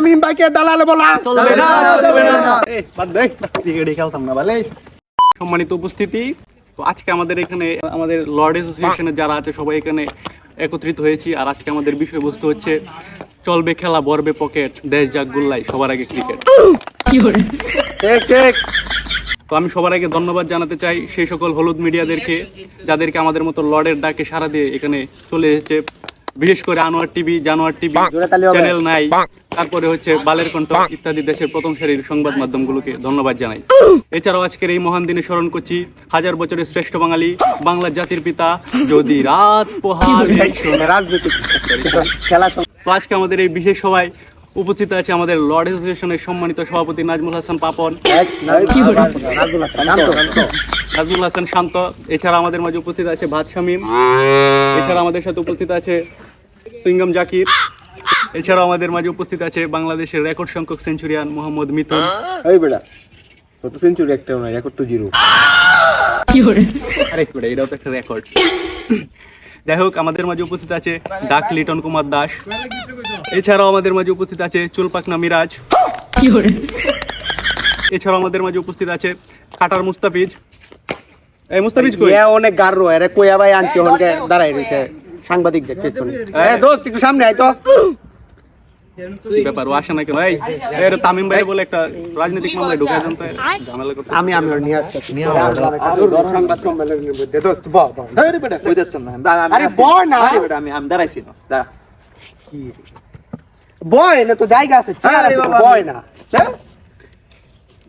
তামিম ভাইকে দালাল বলা চলবে না, চলবে না। এই বাদ দে, ক্রিকেটই খেলতাম না ভাই। সম্মানিত উপস্থিতি, তো আজকে আমাদের এখানে আমাদের লর্ড অ্যাসোসিয়েশনের যারা আছে সবাই এখানে একত্রিত হয়েছি। আর আজকে আমাদের বিষয়বস্তু হচ্ছে চলবে খেলা, বরবে পকেট, দেশ যাক গোল্লাই, সবার আগে ক্রিকেট। তো আমি সবার আগে ধন্যবাদ জানাতে চাই সেই সকল হলুদ মিডিয়াদেরকে যাদেরকে আমাদের মতো লর্ডের ডাকে সাড়া দিয়ে এখানে চলে এসেছে। বিশেষ করে আনোয়ার টিভি, জানোয়ার টিভি, চ্যানেল নাই, তারপরে হচ্ছে বালের কণ্ঠ ইত্যাদি দেশের প্রথম সারির সংবাদ মাধ্যমগুলোকে ধন্যবাদ জানাই। এছাড়াও আজকের এই মহান দিনে স্মরণ করছি হাজার বছরের শ্রেষ্ঠ বাঙালি, বাংলা জাতির পিতা, যদি রাত পোহালে রাজনৈতিক খেলা তো আজকে আমাদের এই বিশেষ সভায় উপস্থিত আছে আমাদের লর্ড অ্যাসোসিয়েশনের সম্মানিত সভাপতি নাজমুল হাসান পাপন, নাজমুল হাসান শান্ত। এছাড়া আমাদের মাঝে উপস্থিত আছে ভাত শামীম। এছাড়া আমাদের সাথে উপস্থিত আছে সুইংগাম জাকির। এছাড়াও আমাদের মাঝে উপস্থিত আছে বাংলাদেশের রেকর্ড সংখ্যক সেঞ্চুরিয়ান মোহাম্মদ মিথুন। এই বেটা কত সেঞ্চুরি একটাও নাই, রেকর্ড তো জিরো। আরে বেটা, এটাও তো একটা রেকর্ড। যাই হোক, আমাদের মাঝে উপস্থিত আছে ডাক লিটন কুমার দাস। এছাড়াও আমাদের মাঝে উপস্থিত আছে চুলপাকনা মিরাজ। এছাড়াও আমাদের মাঝে উপস্থিত আছে কাটার মুস্তাফিজ। এই মুস্তাফিজ কই? অনেক গার্র এরে কইয়া ভাই আনছি ওখানে দাঁড়াই রইছে সাংবাদিকদের পেছনে। এ দোস্ত একটু সামনে আয় তো। কি ব্যাপার, ও আসে না কেন? এই এটা তামিম ভাই বলে একটা রাজনৈতিক মামলায় ঢুকায় জানতে ঝামেলা করতে। আমি ওর নিয়ে আসতেছি সংবাদ সম্মেলনের মধ্যে দোস্ত ব আরে বেটা কই দিতাম না। আরে বয় না, আরে বেটা আমি দাঁড়াইছি না। দাঁড়া। বয় না তো জায়গা আছে, আরে বাবা, বয় না।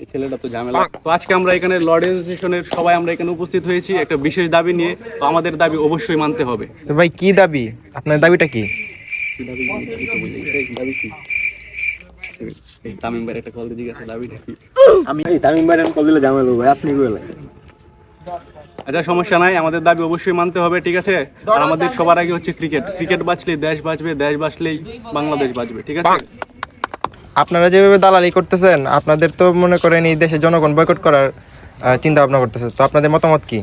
এই ছেলেটা তো ঝামেলা। তো আজকে আমরা এখানে লর্ড অ্যাসোসিয়েশনের সবাই আমরা এখানে উপস্থিত হয়েছি একটা বিশেষ দাবি নিয়ে। তো আমাদের দাবি অবশ্যই মানতে হবে। তো ভাই কি দাবি? আপনার দাবিটা কি? তামিম ভাইয়ের একটা কল দিয়ে জিজ্ঞাসা দাবিটা কি। আমি এই তামিম ভাইয়ের কল দিলে ঝামেলা ভাই, আপনি কইলে। আচ্ছা, সমস্যা নাই, আমাদের দাবি অবশ্যই মানতে হবে, ঠিক আছে? আর আমাদের সবার আগে হচ্ছে ক্রিকেট। ক্রিকেট বাঁচলেই দেশ বাঁচবে, দেশ বাঁচলেই বাংলাদেশ বাঁচবে, ঠিক আছে? আপনারা যেভাবে দালালি করতেছেন, আপনাদের তো মনে করেন এই দেশে জনগণ বয়কট করার চিন্তা ভাবনা করতেছে, তো আপনাদের মতামত কি?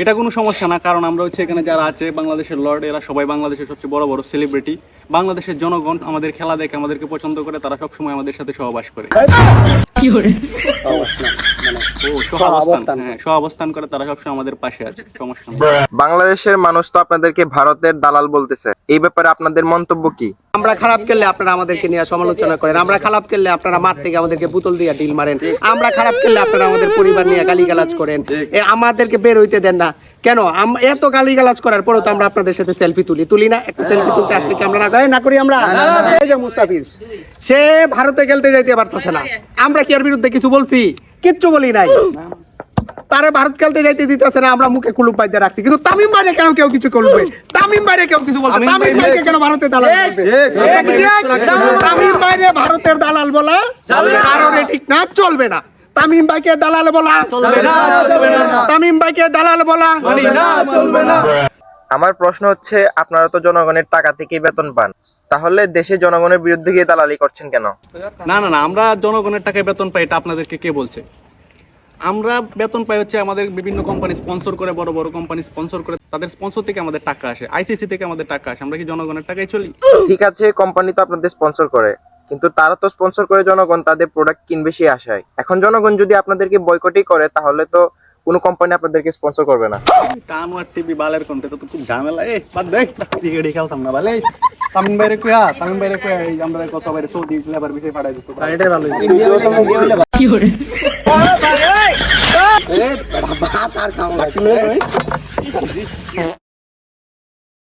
এটা কোনো সমস্যা না, কারণ আমরা হচ্ছে এখানে যারা আছে বাংলাদেশের লর্ড, এরা সবাই বাংলাদেশের সবচেয়ে বড় বড় সেলিব্রিটি। বাংলাদেশের জনগণ আমাদের খেলা দেখে আমাদেরকে পছন্দ করে, তারা সবসময় আমাদের সাথে সহবাস করে। সহাবস্থান করে, তারা সবসময় আমাদের পাশে আছে, সমস্যা নেই। বাংলাদেশের মানুষ তো আপনাদেরকে ভারতের দালাল বলতেছে, এই ব্যাপারে আপনাদের মন্তব্য কি? আমরা খারাপ খেললে আপনারা আমাদেরকে নিয়ে সমালোচনা করেন, আমরা খারাপ খেললে আপনারা মাঠ থেকে আমাদেরকে বোতল দিয়ে ঢিল মারেন, আমরা খারাপ খেললে আপনারা আমাদের পরিবার নিয়ে গালিগালাজ করেন, আমাদেরকে বের হইতে দেন না কেন? এত গালিগালাজ করার পরেও তো আমরা আপনাদের সাথে সেলফি তুলি না? একটা সেলফি তুলতে আসলে কি আমরা না করি? আমরা এই যে মুস্তাফিজ, সে ভারতে খেলতে যাইতে পারতেছে না, আমরা কি এর বিরুদ্ধে কিছু বলছি? কিচ্ছু বলি নাই। তারে ভারত খেলতে যাইতে দিতেছে না, আমরা মুখে কুলুপ বাইতে রাখছি, কিন্তু তামিম বাইরে কেউ কিছু করবে? তামিম বাইরে কেউ কিছু বলবে? তামিম বাইরে কেন ভারতের দালাল বলবে? তামিম বাইরে ভারতের দালাল বলা কারণ ঠিক না, চলবে না। তামিম ভাইকে দালাল বলা চলবে না, চলবে না। তামিম ভাইকে দালাল বলা চলবে না। আমার প্রশ্ন হচ্ছে, আপনারা তো জনগণের টাকা থেকেই বেতন পান, তাহলে দেশে জনগণের বিরুদ্ধে গিয়ে দালালি করছেন কেন? না, আমরা জনগণের টাকায় বেতন পাই, এটা আপনাদেরকে কে বলছে? আমরা বেতন পাই হচ্ছে আমাদের বিভিন্ন কোম্পানি স্পন্সর করে, বড় বড় কোম্পানি স্পন্সর করে, তাদের স্পন্সর থেকে আমাদের টাকা আসে, আইসিসি থেকে আমাদের টাকা আসে। আমরা কি জনগণের টাকায় চলি? ঠিক আছে, কোম্পানি তো আপনাদের স্পন্সর করে, কিন্তু তারা তো স্পন্সর করে জনগণ তাদের প্রোডাক্ট কিনবে সেই আশায়। এখন জনগণ যদি আপনাদেরকে বয়কটই করে, তাহলে তো কোনো কোম্পানি আপনাদেরকে স্পন্সর করবে না। আনোয়ার টিভি বালের কণ্ঠে তো খুব ঝামেলা। এই বাদ দেখ, ক্রিকেটই খেলতাম না ভাই। তামিম বাইরে কয়া এই আমরা কত বাইরে সৌদি লেবার বিষয় পাঠাই দিত। এটাই ভালো। ভাত আর খাওয়া